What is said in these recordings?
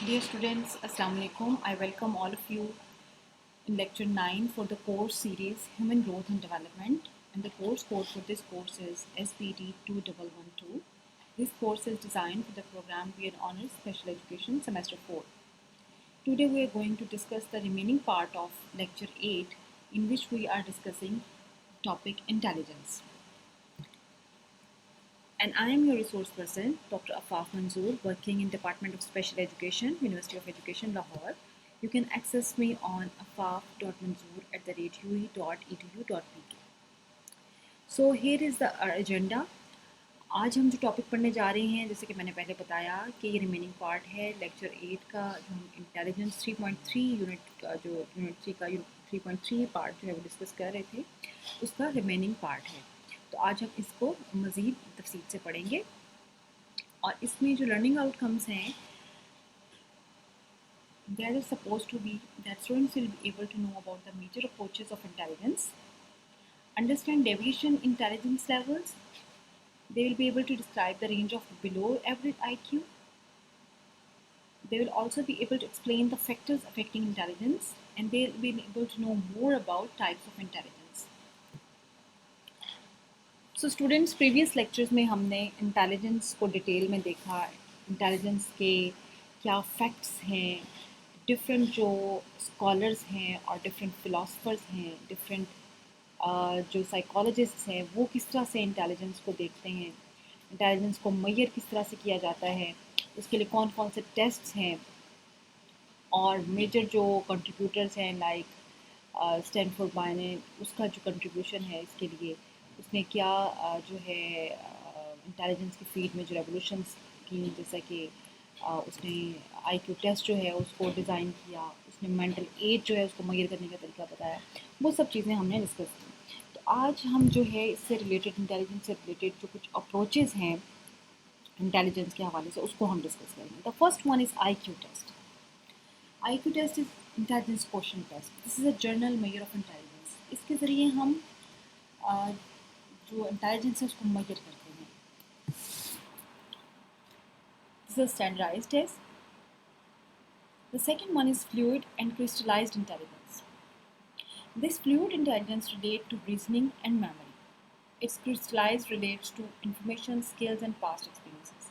Dear students, Assalamu alaikum. I welcome all of you in lecture 9 for the course series Human Growth and Development, and the course code for this course is SPT 2112. This course is designed for the program B.Ed Honors Special Education Semester 4. Today we are going to discuss the remaining part of lecture 8, in which we are discussing topic intelligence. And I am your resource person, Dr. Afaf Manzoor, working in Department of Special Education, University of Education, Lahore. You can access me on afaf.manzoor@ue.edu.pk. So here is the agenda. आज हम जो topic पढ़ने जा रहे हैं, जैसे कि मैंने पहले बताया कि ये रिमेनिंग पार्ट है लेक्चर 8 का, जो हम इंटेलिजेंस 3.3 यूनिट का जो यूनिट 3 का 3.3 पार्ट जो है वो डिस्कस कर रहे थे, उसका रिमेनिंग पार्ट है। तो आज हम इसको मज़ीद तफसील से पढ़ेंगे और इसमें जो लर्निंग आउटकम्स हैं, there is supposed to be that students will be able to know about the major approaches of intelligence, understand deviation intelligence levels. They will be able to describe the range of below average IQ. They will also be able to explain the factors affecting intelligence, and they will be able to know more about types of intelligence. So students, previous lectures में हमने intelligence को detail में देखा, intelligence के क्या facts हैं, different जो scholars हैं और different philosophers हैं, different जो psychologists हैं, वो किस तरह से intelligence को देखते हैं, intelligence को measure किस तरह से किया जाता है, उसके लिए कौन कौन से tests हैं, और मेजर जो कंट्रीब्यूटर्स हैं लाइक स्टैनफोर्ड बायने, उसका जो कंट्रीब्यूशन है इसके लिए, उसने क्या जो है इंटेलिजेंस की फील्ड में जो रेवोल्यूशंस की, जैसा कि उसने आईक्यू टेस्ट जो है उसको डिज़ाइन किया, उसने मेंटल एज जो है उसको मेजर करने का तरीका बताया, वो सब चीज़ें हमने डिस्कस की। तो आज हम जो है इससे रिलेटेड, इंटेलिजेंस से रिलेटेड जो कुछ अप्रोचेज़ हैं इंटेलिजेंस के हवाले से, उसको हम डिस्कस करेंगे। The first one is IQ test. IQ test is intelligence quotient test. This is a general measure of intelligence. इसके ज़रिए हम जो इंटेलिजेंस है उसको मेजर करते हैं. This is a standardized test. The second one is fluid and crystallized intelligence. This fluid intelligence relates to reasoning and memory. Its crystallized relates to information, skills and past experiences.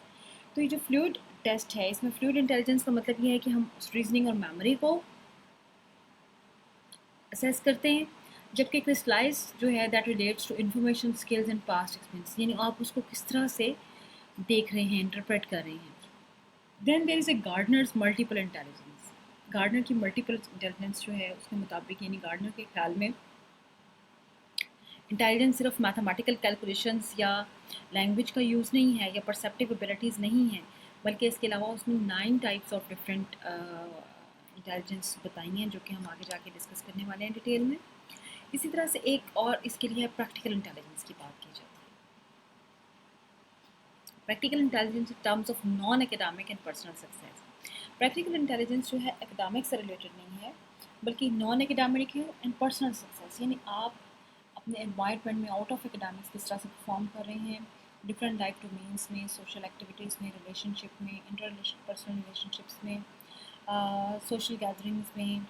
तो ये जो fluid test है, इसमें fluid intelligence का मतलब ये है कि हम उस रीजनिंग और मेमोरी को असेस करते हैं, जबकि क्रिस्टलाइज जो है that relates to information, skills and past experience, यानी आप उसको किस तरह से देख रहे हैं, इंटरप्रेट कर रहे हैं. Then there is a Gardner's multiple intelligence. Gardner की मल्टीपल इंटेलिजेंस जो है उसके मुताबिक, यानी गार्डनर के ख्याल में इंटेलिजेंस सिर्फ मैथमेटिकल कैलकुलेशंस या लैंग्वेज का यूज़ नहीं है या परसेप्टिव एबिलिटीज़ नहीं है, बल्कि इसके अलावा उसने 9 टाइप्स ऑफ डिफरेंट इंटेलिजेंस बताई हैं, जो कि हम आगे जाके डिस्कस करने वाले हैं डिटेल में. इसी तरह से एक और इसके लिए प्रैक्टिकल इंटेलिजेंस की बात की जाती है. Practical intelligence in terms of non academic and personal success. Practical intelligence जो है एकेडमिक से रिलेटेड नहीं है, बल्कि नॉन एकेडमिक है एंड पर्सनल सक्सेस, यानी आप अपने एनवायरनमेंट में आउट ऑफ एकेडमिक्स किस तरह से परफॉर्म कर रहे हैं, डिफरेंट लाइफ डोमेन्स में, सोशल एक्टिविटीज़ में, रिलेशनशिप में, इंटर पर्सनल रिलेशनशिप्स में, सोशल गैदरिंग्स में,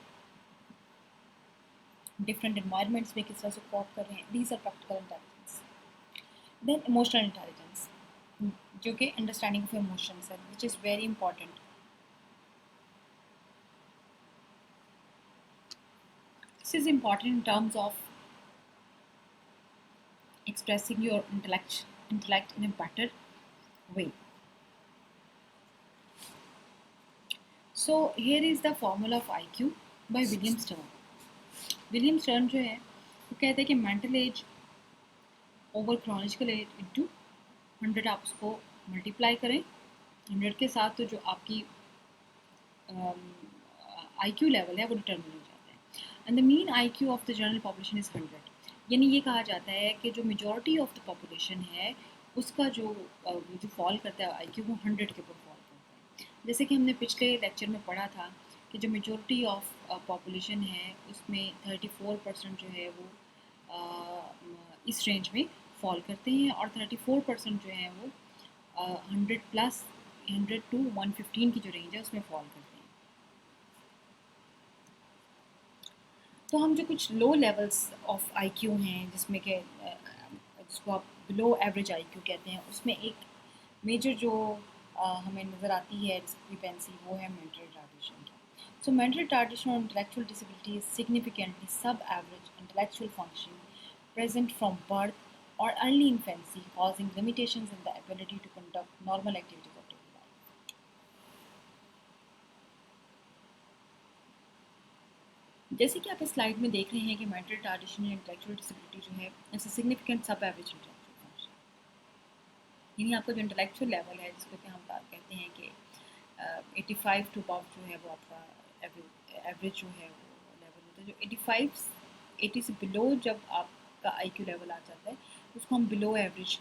डिफरेंट एनवायरनमेंट्स में किस तरह से कोप कर रहे हैं. These are practical intelligence. Then emotional intelligence, जो कि अंडरस्टैंडिंग ऑफ इमोशंस है, which is very important. This is important in terms of expressing your intellect in a better way. So here is the formula of IQ by William Stern. William Stern जो है वो कहते हैं कि mental as over chronological age into 100 आप उसको multiply करें 100 के साथ, तो जो आपकी IQ लेवल है वो डिटर्मिन हो जाता है. And the mean IQ of the general population is 100. यानी ये कहा जाता है कि जो मेजॉरिटी ऑफ द पॉपुलेशन है उसका जो फॉल करता है IQ, वो 100 के ऊपर फॉल करता है. जैसे कि हमने पिछले लेक्चर में पढ़ा था कि जो मेजॉरिटी ऑफ पॉपुलेशन है उसमें 34% जो है वो इस रेंज में फॉल करते हैं, और 34% जो है वो 100 प्लस 100 to 115 की जो रेंज है उसमें फॉल करते हैं। तो हम जो कुछ लो लेवल्स ऑफ आईक्यू हैं जिसमें कि जिसको आप बिलो एवरेज आईक्यू कहते हैं, उसमें एक मेजर जो हमें नज़र आती है डिस्क्रिपेंसी वो है मेंटल रिटार्डेशन की। So mental retardation or intellectual disability is significantly sub-average intellectual function present from birth or early infancy, causing limitations in the ability to conduct normal activities of daily life. जैसे कि आप इस slide में देख रहे हैं कि मेंटल रिटार्डेशन या इंटेलेक्चुअल डिसेबिलिटी जो है इट्स अ सिग्निफिकेंट सब एवरेज इंटेलेक्चुअल फंक्शन, यानी आपका जो इंटेलेक्चुअल लेवल है जिसको कि हम बात कहते हैं कि 85 टू अबव जो है वो आपका एवरेज जो है वो लेवल होता है। जो 85 80 से बिलो जब आपका आईक्यू लेवल आ जाता है उसको हम बिलो एवरेज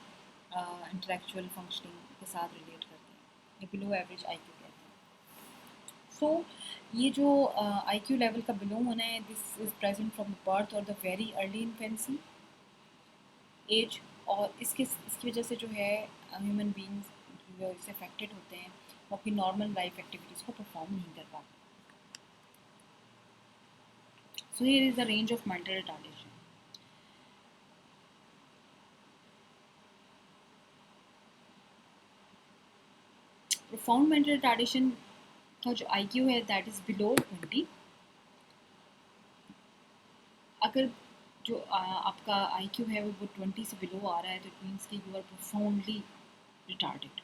इंटेलेक्चुअल फंक्शनिंग के साथ रिलेट करते हैं, या बिलो एवरेज आईक्यू कहते हैं। सो ये जो आईक्यू लेवल का बिलो होना है, this is present from birth और the very early infancy age, और इसकी वजह से जो है ह्यूमन बींग्स जो इससे अफेक्टेड होते हैं वो अपनी नॉर्मल लाइफ एक्टिविटीज़ को परफॉर्म नहीं कर पाते। So here is the range of mental retardation. Profound mental retardation का जो आईक्यू है दैट इज़ बिलो 20। अगर जो आपका आईक्यू है वो 20 से बिलो आ रहा है तो इट मीन्स कि यू आर प्रोफाउंडली रिटार्डेड,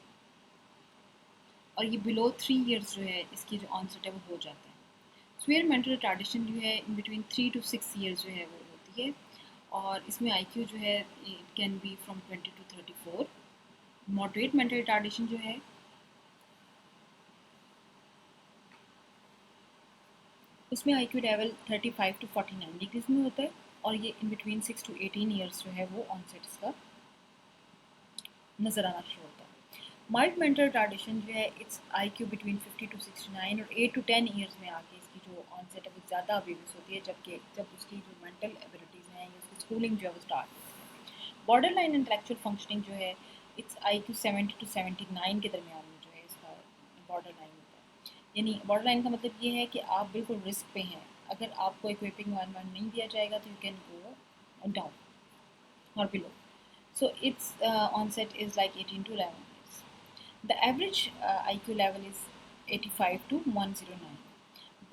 और ये बिलो 3 इयर्स जो है इसकी जो ऑनसेट है वो हो जाता है। स्वेयर मेंटल रिटार्डेशन जो है इन बिटवीन 3 to 6 ईयर्स जो है वो होती है, और इसमें आईक्यू जो है it can be from 20 to 34। Moderate mental retardation जो है उसमें आईक्यू लेवल 35 to 49 डिग्रीज में होता है, और ये इन बिटवीन 6 to 18 ईयर्स जो है वो ऑनसेट इसका नज़र आना शुरू होता है। माइल्ड मेंटल रिटार्डेशन जो है इट्स आईक्यू बिटवीन 50 to 69, और 8 to 10 ईयर्स में आके इसकी जो ऑनसेट है वो ज़्यादा अवेयरनेस होती है, जबकि जब उसकी जो मेंटल एबिलिटीज़ हैं या उसकी स्कूलिंग जो है वो स्टार्ट होती है। बॉर्डर लाइन इंटेलेक्चुअल फंक्शनिंग जो है इट्स आईक्यू 70 to 79 के दरमियान में जो है इसका बॉर्डर लाइन होता है। यानी बॉर्डर लाइन का मतलब ये है कि आप बिल्कुल रिस्क पे हैं, अगर आपको इक्विपिंग एनवायरनमेंट नहीं दिया जाएगा तो you can go down or below. So its onset is like 18 to 11 years. The average IQ level is 85 to 109.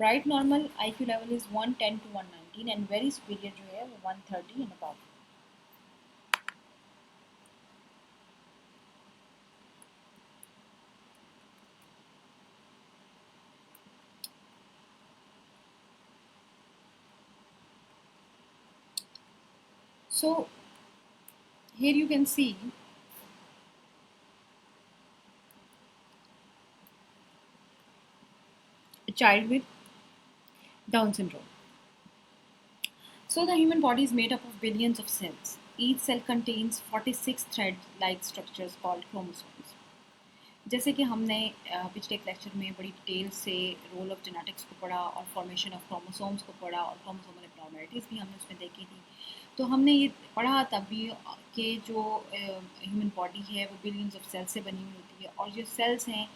Bright normal IQ level is 110 to 119, and very superior जो है वो 130 and above. So here you can see a child with Down syndrome. So the human body is made up of billions of cells. Each cell contains 46 thread-like structures called chromosomes. जैसे कि हमने पिछले एक lecture में बड़ी detail से role of genetics को पढ़ा और फॉर्मेशन ऑफ क्रोमोसोम्स को पढ़ा और क्रोमोसोमल एब्नॉर्मलिटीज़ भी हमने उसमें देखी थी, तो हमने ये पढ़ा तब भी कि जो ह्यूमन बॉडी है वो बिलियंस ऑफ सेल्स से बनी हुई होती है, और जो सेल्स हैं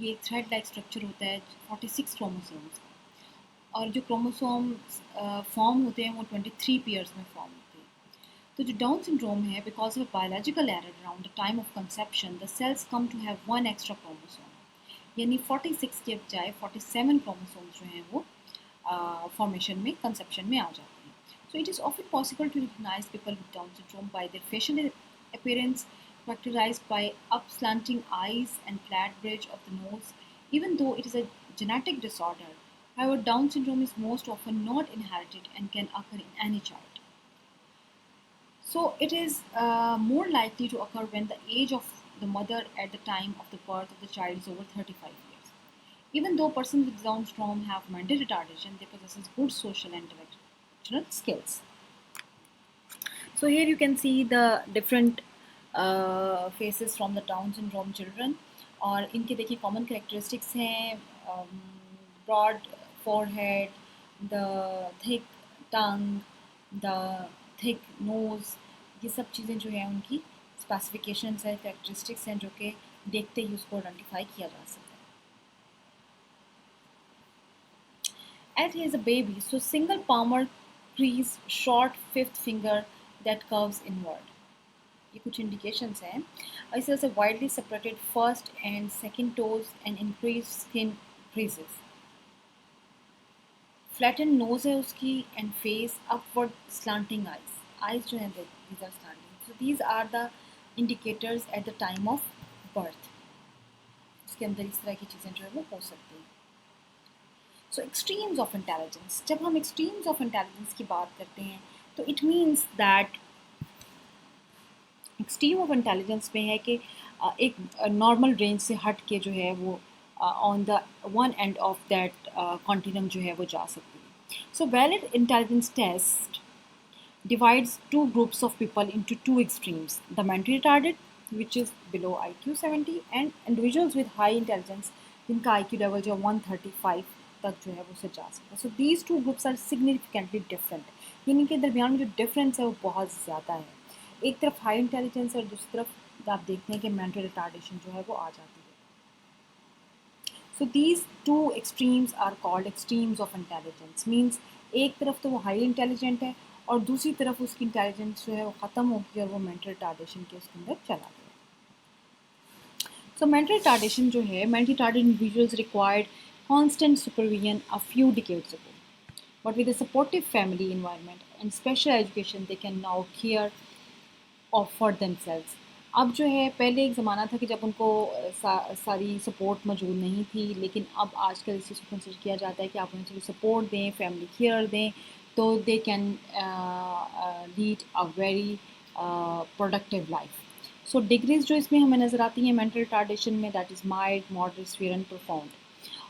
ये थ्रेड लाइक स्ट्रक्चर होता है 46 क्रोमोसोम्स का, और जो क्रोमोसोम्स फॉर्म होते हैं वो 23 पेयर्स में फॉर्म होते हैं। तो जो डाउन सिंड्रोम है, because of biological error around the time of conception the cells come to have one extra chromosome, यानी 46 के बजाय 47 क्रोमोसोम्स जो हैं वो फॉर्मेशन में कंसेप्शन में आ जाते हैं। So it is often possible to recognize people with down syndrome by their facial appearance characterized by up slanting eyes and flat bridge of the nose, even though it is a genetic disorder. However, Down syndrome is most often not inherited and can occur in any child. So it is more likely to occur when the age of the mother at the time of the birth of the child is over 35 years. Even though persons with Down syndrome have mental retardation, they possess good social and intellectual skills. So here you can see the different faces from the Down syndrome children, और इनके देखिए common characteristics हैं, broad forehead, the thick tongue, the thick nose, ये सब चीज़ें जो हैं उनकी स्पेसिफिकेशंस हैं, कैरेक्टरिस्टिक्स हैं जो कि देखते ही उसको आइडेंटिफाई किया जा सकता है. As he is a baby, so single palmar crease short fifth finger that curves inward. ये कुछ इंडिकेशंस हैं. इस तरह से widely separated first and second toes and increase skin creases. Flatten nose है उसकी and face upward slanting eyes जो है these are slanting. So these are the indicators at the time of birth. उसके अंदर इस तरह की चीज़ें जो है वो हो सकती हैं. सो एक्सट्रीम्स ऑफ इंटेलिजेंस. जब हम एक्सट्रीम्स ऑफ इंटेलिजेंस की बात करते हैं तो it means that extreme of intelligence में है कि एक नॉर्मल रेंज से हट के जो है वो on the one end of that continuum जो है वो जा सकती है. So valid intelligence test divides two groups of people into two extremes: the mentally retarded, which is below IQ 70, and individuals with high intelligence जिनका IQ level जो 135 तक जो है वो से जा सकता है. So these two groups are significantly different. यानी कि दरमियान में जो डिफरेंस है वो बहुत ज़्यादा है. एक तरफ हाई इंटेलिजेंस और दूसरी तरफ आप देखते हैं कि मेंटल रिटार्डेशन जो है वो आ जाती है. So these two extremes are called extremes of intelligence. Means एक तरफ तो वो हाई इंटेलिजेंट है और दूसरी तरफ उसकी इंटेलिजेंस जो है वो ख़त्म हो गई और वो मेंटल रिटार्डेशन के उसके अंदर चला गया. सो मेंटल रिटार्डेशन जो है, mental retarded individuals required constant supervision a few decades ago. But with a supportive family environment and special education, they can now care for themselves. अब जो है, पहले एक ज़माना था कि जब उनको सारी सपोर्ट मौजूद नहीं थी, लेकिन अब आजकल इस चीज़ को कंसिडर किया जाता है कि आप उन्हें थोड़ी सपोर्ट दें, फैमिली केयर दें, तो they can lead a very productive life. So degrees जो इसमें हमें नज़र आती हैं मेंटल रिटार्डेशन में, that is mild, moderate, severe and profound.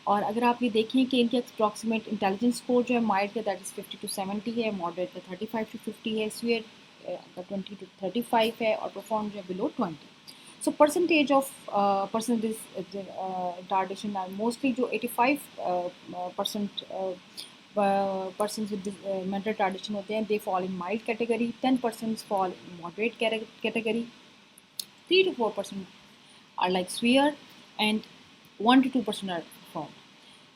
और अगर आप ये देखें कि इनके अप्रॉक्सीमेट इंटेलिजेंस स्कोर जो है माइल्ड का दैट इज़ 50 to 70 है, मॉडरेट का 35 to 50 है, सीवियर का 20 to 35 है और प्रोफाउंड जो है below 20. So percentage of percentage retardation are mostly जो 85% persons with mental retardation होते हैं, they fall in mild category, 10% fall in moderate category, 3 to 4% are like severe, and 1 to 2% are profound.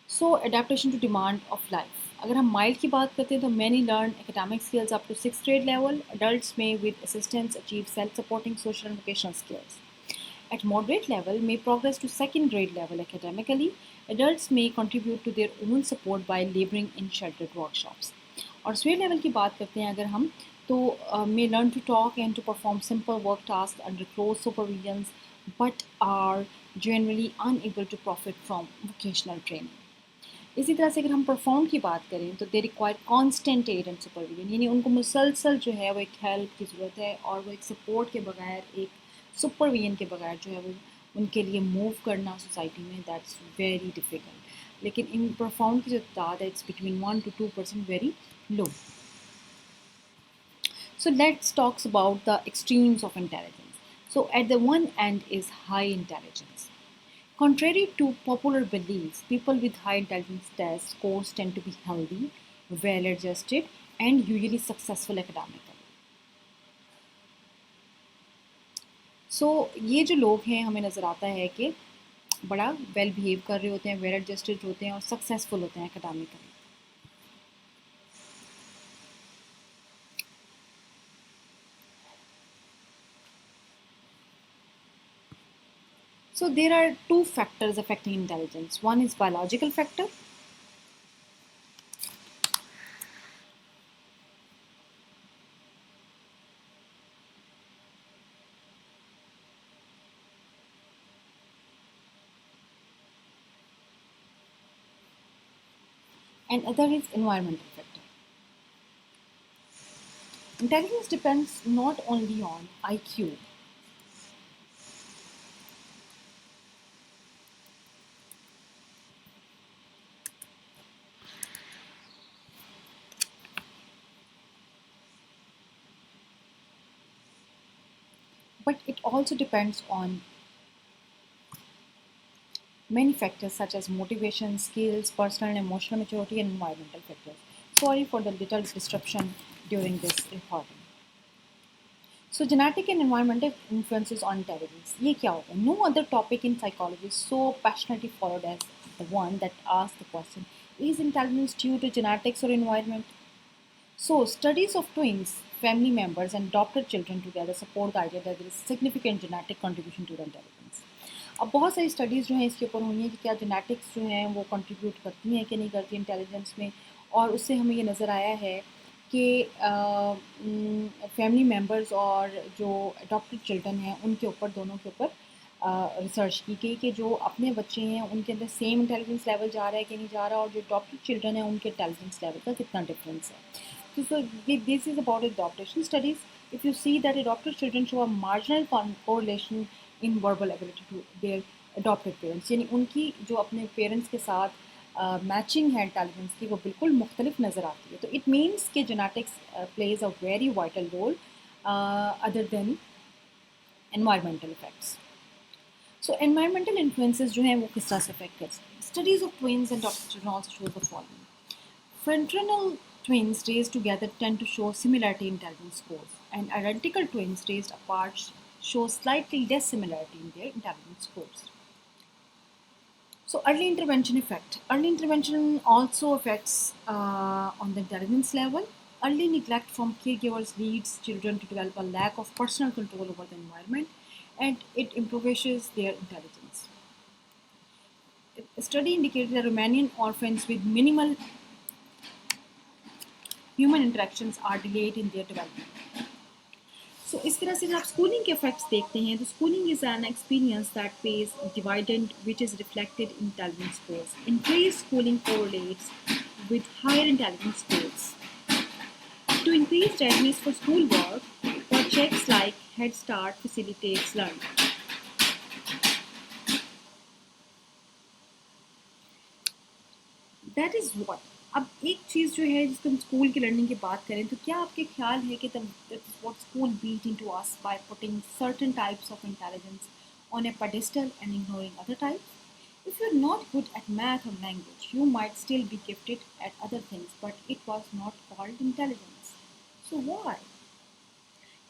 So adaptation to demand of life. अगर हम mild की बात करते हैं तो many learn academic skills up to 6th grade level. Adults may with assistance achieve self-supporting social and vocational skills. At moderate level may progress to 2nd grade level academically. Adults may contribute to their own support by laboring in sheltered workshops. और swear level की बात करते हैं अगर हम, तो may learn to talk and to perform simple work tasks under close supervision, but are generally unable to profit from vocational training. इसी तरह से अगर हम परफॉर्म की बात करें तो they require constant aid and supervision. यानी उनको मुसलसल जो है वो एक हेल्प की ज़रूरत है और वो एक सपोर्ट के बगैर, एक सुपरविजन के बगैर जो है वो उनके लिए मूव करना सोसाइटी में दैट्स वेरी डिफ़िकल्ट. लेकिन इन परफॉर्म की जो तादाद है it's between 1 to 2% very low. So let's talk about the extremes of intelligence. So at the one end is high intelligence. Contrary to popular beliefs, people with high intelligence test scores tend to be healthy, well adjusted, and usually successful academically. So ये जो लोग हैं हमें नज़र आता है कि बड़ा वेल बिहेव कर रहे होते हैं, वेल एडजस्टेड होते हैं और सक्सेसफुल होते हैं academically. So there are two factors affecting intelligence. One is biological factor. And other is environmental factor. Intelligence depends not only on IQ, but it also depends on many factors such as motivation, skills, personal and emotional maturity, and environmental factors. Sorry for the little disruption during this recording. So genetic and environmental influences on intelligence. ये क्या होगा? No other topic in psychology is so passionately followed as the one that asks the question: Is intelligence due to genetics or environment? So studies of twins, family members, and adopted children together support the idea that there is significant genetic contribution to the intelligence. अब बहुत सारी studies जो हैं इसके ऊपर हुई हैं कि क्या जेनेटिक्स जो हैं वो कंट्रीब्यूट करती हैं कि नहीं करती इंटेलिजेंस में, और उससे हमें ये नज़र आया है कि फैमिली मेम्बर्स और जो अडॉप्टेड चिल्ड्रन हैं उनके ऊपर, दोनों के ऊपर रिसर्च की गई कि जो अपने बच्चे हैं उनके अंदर सेम इंटेलिजेंस लेवल जा रहा है कि नहीं जा रहा, और जो अडॉप्टेड चिल्ड्रन हैं उनके इंटेलिजेंस लेवल का कितना डिफरेंस है. So this is about adoption studies. If you see that adopted children show a marginal correlation in verbal ability to their adopted parents, यानी उनकी जो अपने पेरेंट्स के साथ मैचिंग है इंटेलिजेंस की वो बिल्कुल मुख्तलिफ नज़र आती है. तो इट मीन्स कि genetics plays a very vital role other than environmental effects. So environmental influences जो हैं वो किस तरह से अफेक्ट करते हैं. Studies of twins and adopted children also show the following. Fraternal twins raised together tend to show similarity in intelligence scores, and identical twins raised apart show slightly less similarity in their intelligence scores. So, early intervention effect. Early intervention also affects on the intelligence level. Early neglect from caregivers leads children to develop a lack of personal control over the environment, and it impoverishes their intelligence. A study indicated that Romanian orphans with minimal human interactions are delayed in their development. So इस तरह से जब आप schooling के effects देखते हैं तो schooling is an experience that page dividend which is reflected in intelligence scores. Increase schooling correlates with higher intelligence scores. To increase readiness for schoolwork, projects like Head Start facilitates learning. That is what. अब एक चीज़ जो है जिसको हम school की learning की बात करें तो क्या आपके ख्याल है कि what school beat into us by putting certain types of intelligence on a pedestal and ignoring other types? If you're not good at math or language, you might still be gifted at other things, but it was not called intelligence. So why?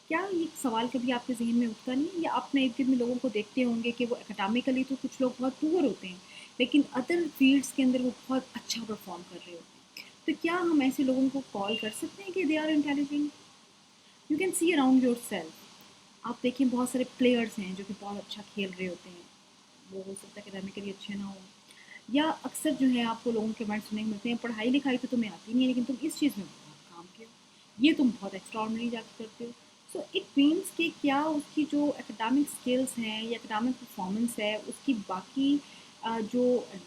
क्या ये सवाल कभी आपके जहन में उठता नहीं है, या आप अपने इर्द गिर्द में लोगों को देखते होंगे कि वो एकेडमिकली तो कुछ लोग बहुत पुअर होते हैं लेकिन अदर फील्ड्स के अंदर वो बहुत अच्छा परफॉर्म कर रहे होते हैं. तो क्या हम ऐसे लोगों को कॉल कर सकते हैं कि they are intelligent? You can see around yourself. आप देखिए बहुत सारे प्लेयर्स हैं जो कि बहुत अच्छा खेल रहे होते हैं, वो हो सकता है एकेडमिकली अच्छे ना हो, या अक्सर जो है आपको लोगों के कमेंट सुनने को मिलते हैं पढ़ाई लिखाई तो तुम्हें आती नहीं है लेकिन तुम इस चीज़ में बहुत काम किया, ये तुम बहुत एक्स्ट्राऑर्डिनरी जाकर करते हो. सो इट मीन्स कि क्या उसकी जो एकेडमिक स्किल्स हैं या एकेडमिक परफॉर्मेंस है उसकी बाकी जो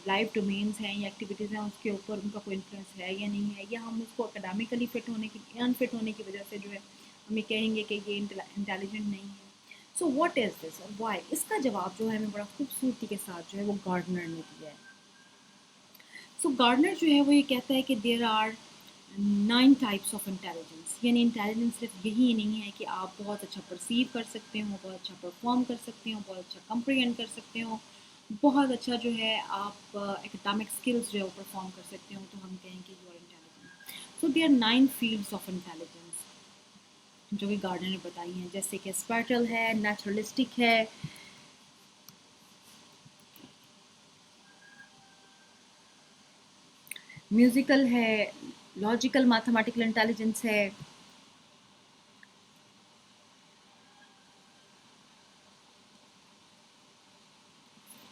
लाइफ डोमेन्स हैं या एक्टिविटीज़ हैं उसके ऊपर उनका कोई इन्फ्लुएंस है या नहीं है, या हम उसको एकेडमिकली फिट होने की अनफिट होने की वजह से जो है हमें कहेंगे कि ये इंटेलिजेंट नहीं है. सो व्हाट इज़ दिस और वाई? इसका जवाब जो है हमें बड़ा खूबसूरती के साथ जो है वो गार्डनर ने दिया है. सो गार्डनर जो है वो ये कहता है कि there are 9 types of intelligence. यानी इंटेलिजेंस सिर्फ यही नहीं है कि आप बहुत अच्छा परसीव कर सकते हो, बहुत अच्छा परफॉर्म कर सकते हो, बहुत अच्छा कंप्रीहेंड कर सकते हो, बहुत अच्छा जो है आप एकेडमिक स्किल्स जो है वो परफॉर्म कर सकते हो तो हम कहेंगे you are intelligent. So there are 9 fields of intelligence जो कि गार्डनर ने बताई हैं, जैसे कि स्पैटल है, नेचुरलिस्टिक है, म्यूजिकल है, लॉजिकल मैथमेटिकल इंटेलिजेंस है,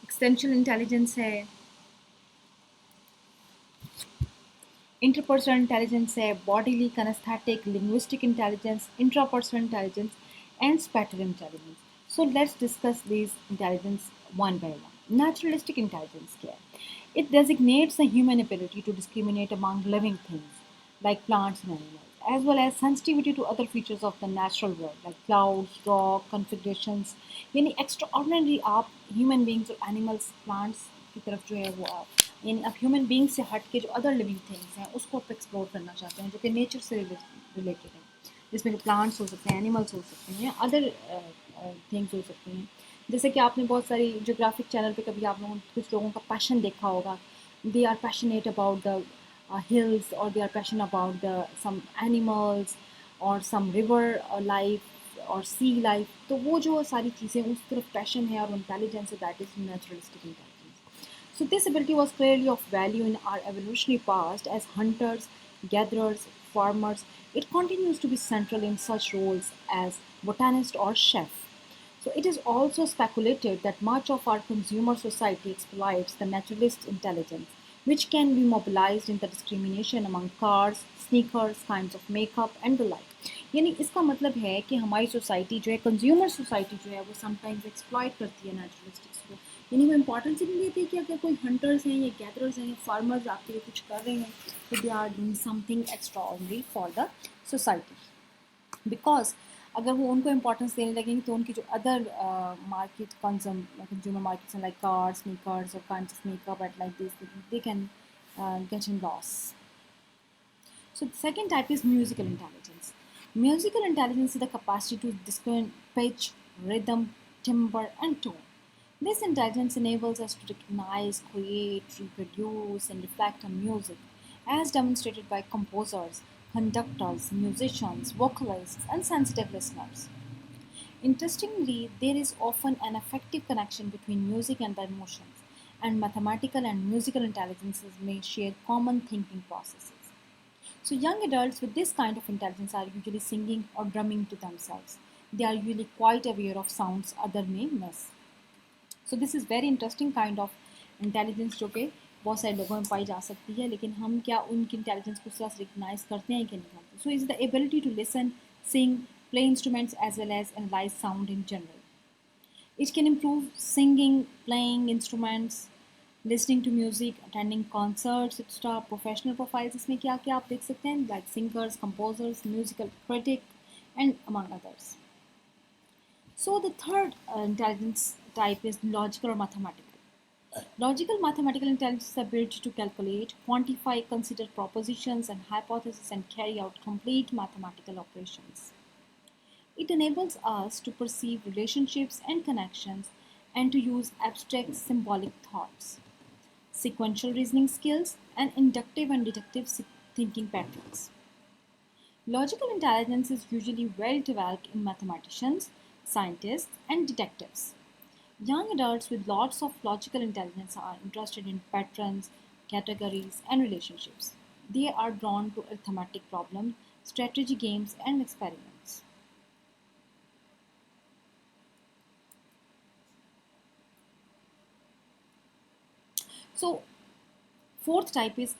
एक्सटेंशनल इंटेलिजेंस है, इंटरपर्सनल इंटेलिजेंस है, bodily kinesthetic linguistic intelligence, intrapersonal intelligence and spatial intelligence. So let's discuss this intelligence one by one. Naturalistic intelligence क्या है? It designates the human ability to discriminate among living things like plants and animals, as well as sensitivity to other features of the natural world like clouds, rock, configurations. यानी extraordinary आप human beings और animals, plants की तरफ जो है वो आप यानी आप ह्यूमन बींग से हट के जो अदर लिविंग थिंग्स हैं उसको आप एक्सप्लोर करना चाहते हैं जो कि नेचर से रिलेटेड है, जिसमें प्लांट्स हो सकते हैं, एनिमल्स हो सकते हैं, या अदर थिंग्स हो सकती हैं. जैसे कि आपने बहुत सारी जोग्राफिक चैनल पे कभी आप लोगों कुछ लोगों का पैशन देखा होगा. They are passionate about the hills, or they are passionate about the some animals or some river life और सी लाइफ, तो वो जो सारी चीज़ें उस तरफ पैशन है और इंटेलिजेंस है, that is naturalistic intelligence. So this ability was clearly of value in our evolutionary past as hunters, gatherers, farmers. It continues to be central in such roles as botanist or chef. So it is also speculated that much of our consumer society exploits the naturalist intelligence, which can be mobilized in the discrimination among cars, sneakers, kinds of makeup and the like. यानी इसका मतलब है कि हमारी society जो है, consumer society जो है, वो समटाइम्स एक्सप्लॉइट करती है नेचुरलिस्टिक्स को. यानी वो इंपॉर्टेंस ही नहीं देती कि अगर कोई हंटर्स हैं या गैदरर्स हैं या फार्मर्स आपके लिए कुछ कर रहे हैं, तो they are doing something extraordinary for the society. Because अगर वो उनको इम्पोर्टेंस देने लगेंगे तो उनकी जो other market consumer markets like cars, sneakers और काइंड्स ऑफ मेकअप एट like this, they can get in loss. So the second type is musical intelligence. Musical intelligence is the capacity to discern pitch, rhythm, timbre, and tone. This intelligence enables us to recognize, create, reproduce, and reflect on music, as demonstrated by composers, conductors, musicians, vocalists, and sensitive listeners. Interestingly, there is often an effective connection between music and the emotions, and mathematical and musical intelligences may share common thinking processes. So, young adults with this kind of intelligence are usually singing or drumming to themselves. They are usually quite aware of sounds others may miss. So, this is very interesting kind of intelligence जो कि बहुत सारे लोगों में पाई जा सकती है, लेकिन हम क्या उनकी इंटेलिजेंस को सही रिकग्नाइज करते हैं कि नहीं करते. So is the ability to listen, sing, play instruments as well as analyze sound in general. It can improve singing, playing instruments, listening to music, attending concerts, etc. Professional profiles इसमें क्या क्या आप देख सकते हैं, like singers, composers, musical critic, and among others. So the third intelligence type is logical or mathematical. Logical mathematical intelligence is the ability to calculate, quantify, consider propositions and hypotheses, and carry out complete mathematical operations. It enables us to perceive relationships and connections and to use abstract symbolic thoughts, sequential reasoning skills, and inductive and deductive thinking patterns. Logical intelligence is usually well developed in mathematicians, scientists, and detectives. Young adults with lots of logical intelligence are interested in patterns, categories, and relationships. They are drawn to arithmetic problems, strategy games, and experiments. So, fourth type is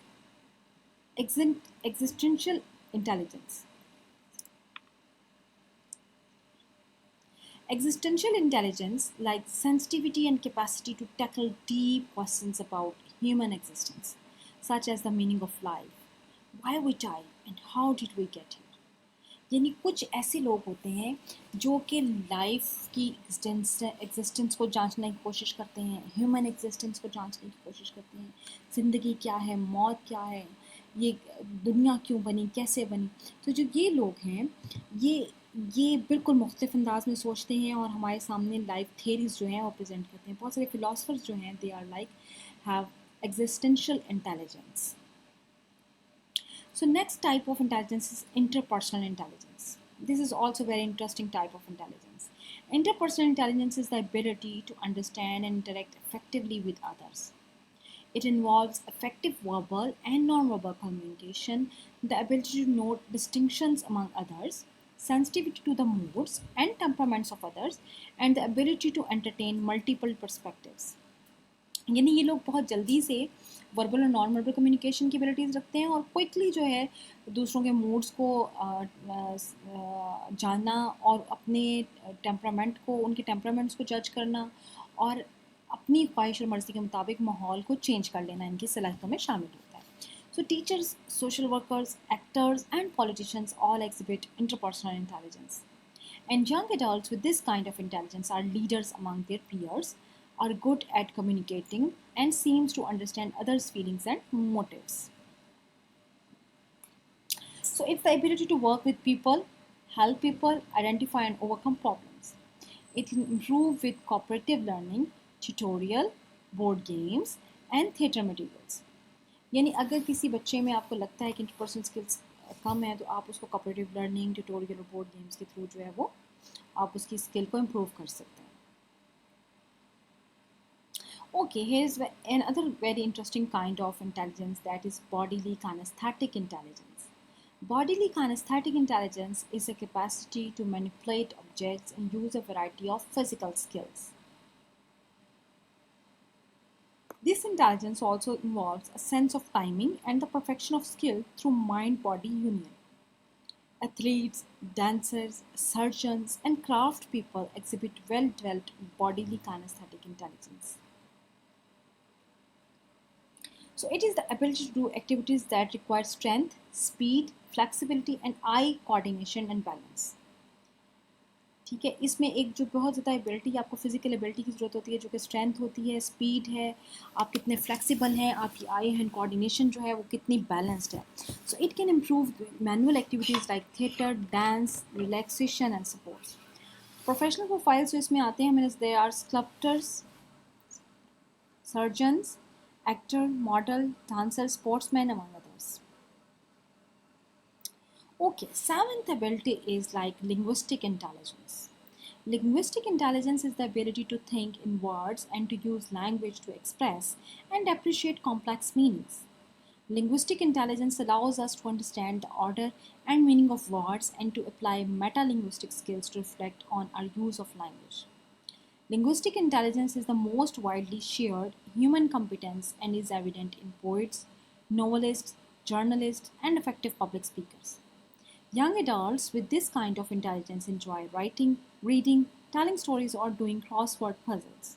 existential intelligence. Existential intelligence, like sensitivity and capacity to tackle deep questions about human existence, such as the meaning of life, why we die, and how did we get here. यानी कुछ ऐसे लोग होते हैं जो कि life की existence को जांचने की कोशिश करते हैं, ह्यूमन एग्जिस्टेंस को जांचने की कोशिश करते हैं, ज़िंदगी क्या है, मौत क्या है, ये दुनिया क्यों बनी, कैसे बनी. तो जो ये लोग हैं, ये बिल्कुल मुख्तलिफ अंदाज में सोचते हैं और हमारे सामने लाइफ थियरीज जो हैं वो प्रेजेंट करते हैं. बहुत सारे फिलोसफर्स जो हैं, they are like have existential intelligence. So next type of intelligence is interpersonal intelligence. This is also a very interesting type of intelligence. Interpersonal intelligence is the ability to understand and interact effectively with others. It involves effective verbal and non-verbal communication, the ability to note distinctions among others, sensitivity to the moods and temperaments of others, and the ability to entertain multiple perspectives. यानी ये लोग बहुत जल्दी से verbal और non verbal communication की abilities रखते हैं और क्विकली जो है दूसरों के मूड्स को जानना और अपने टेम्परामेंट को, उनके टेम्परामेंट्स को जज करना और अपनी ख्वाहिश और मर्ज़ी के मुताबिक माहौल को चेंज कर लेना इनकी सलाहियतों में शामिल होता है. सो teachers, social workers, actors and politicians all exhibit interpersonal intelligence. And young adults with this kind of intelligence are leaders among their peers, are good at communicating, and seems to understand others' feelings and motives. So it's the ability to work with people, help people, identify and overcome problems. It can improve with cooperative learning, tutorial, board games, and theatre materials. यानी अगर किसी बच्चे में आपको लगता है कि interpersonal skills कम है, तो आप उसको कोऑपरेटिव लर्निंग, ट्यूटोरियल और बोर्ड गेम्स के थ्रू जो है वो आप उसकी स्किल को इम्प्रूव कर सकते हैं. Okay, here's another very interesting kind of intelligence, that is bodily kinesthetic intelligence. Bodily kinesthetic intelligence is a capacity to manipulate objects and use a variety of physical skills. This intelligence also involves a sense of timing and the perfection of skill through mind body union. Athletes, dancers, surgeons, and craft people exhibit well developed bodily kinesthetic intelligence. So, it is the ability to do activities that require strength, speed, flexibility, and eye coordination and balance. ठीक है, इसमें एक जो बहुत ज़्यादा ability, आपको physical ability की ज़रूरत होती है, जो कि स्ट्रेंथ होती है, स्पीड है, आप कितने फ्लेक्सिबल हैं, आपकी आई हैंड कोऑर्डिनेशन जो है वो कितनी बैलेंस्ड है. So it can improve manual activities like theatre, dance, relaxation and sports. Professional profiles जो इसमें आते हैं, means they are sculptors, surgeons, actor, model, dancer, sportsman, among others. Okay, seventh ability is like linguistic intelligence. Linguistic intelligence is the ability to think in words and to use language to express and appreciate complex meanings. Linguistic intelligence allows us to understand the order and meaning of words and to apply meta-linguistic skills to reflect on our use of language. Linguistic intelligence is the most widely shared human competence and is evident in poets, novelists, journalists, and effective public speakers. Young adults with this kind of intelligence enjoy writing, reading, telling stories, or doing crossword puzzles.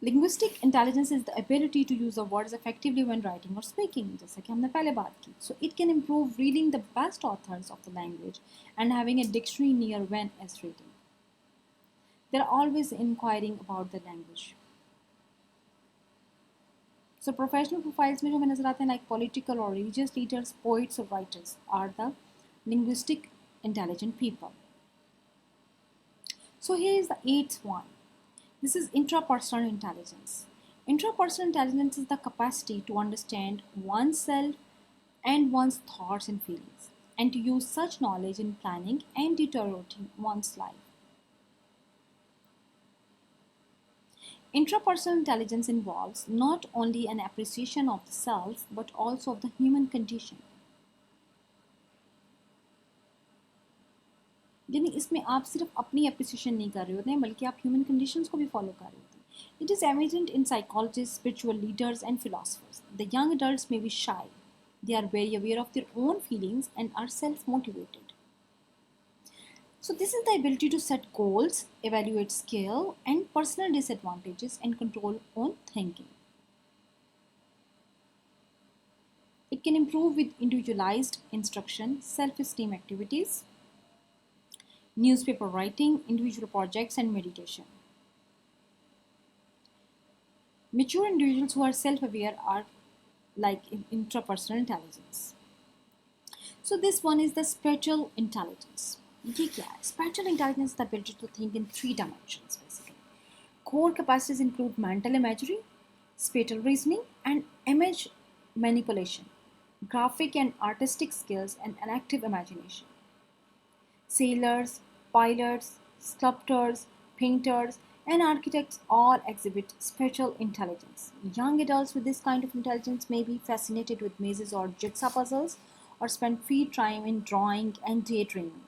Linguistic intelligence is the ability to use the words effectively when writing or speaking, जैसा कि हमने पहले बात की. So it can improve reading the best authors of the language and having a dictionary near when as reading. They're always inquiring about the language. So professional profiles में जो हमें नजर आते हैं, like political or religious leaders, poets or writers, are the linguistic intelligent people. So here is the eighth one. This is intrapersonal intelligence. Intrapersonal intelligence is the capacity to understand oneself and one's thoughts and feelings, and to use such knowledge in planning and deteriorating one's life. Intrapersonal intelligence involves not only an appreciation of the self but also of the human condition. यानी इसमें आप सिर्फ अपनी appreciation नहीं कर रहे होते हैं, बल्कि आप ह्यूमन कंडीशंस को भी फॉलो कर रहे होते हैं. It is evident in psychologists, spiritual leaders, and philosophers. The young adults may be shy. They are very aware of their own feelings and are self-motivated. So this is the ability to set goals, evaluate skill and personal disadvantages, and control own thinking. It can improve with individualized instruction, self-esteem activities, newspaper writing, individual projects, and meditation. Mature individuals who are self-aware are like intrapersonal intelligence. So this one is the spatial intelligence. ये क्या है? Spatial intelligence is the ability to think in three dimensions basically. Core capacities include mental imagery, spatial reasoning, and image manipulation, graphic and artistic skills, and an active imagination. Sailors, pilots, sculptors, painters, and architects all exhibit spatial intelligence. Young adults with this kind of intelligence may be fascinated with mazes or jigsaw puzzles, or spend free time in drawing and daydreaming.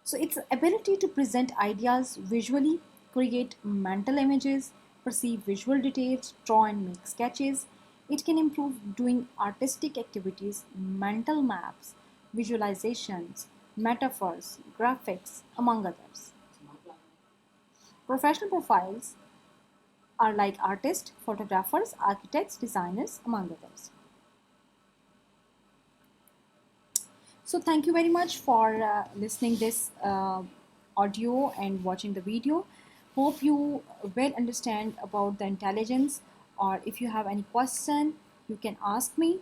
So its ability to present ideas visually, create mental images, perceive visual details, draw and make sketches. It can improve doing artistic activities, mental maps, visualizations, metaphors, graphics, among others. Professional profiles are like artists, photographers, architects, designers, among others. So thank you very much for listening this audio and watching the video. Hope you well understand about the intelligence, or if you have any question, you can ask me.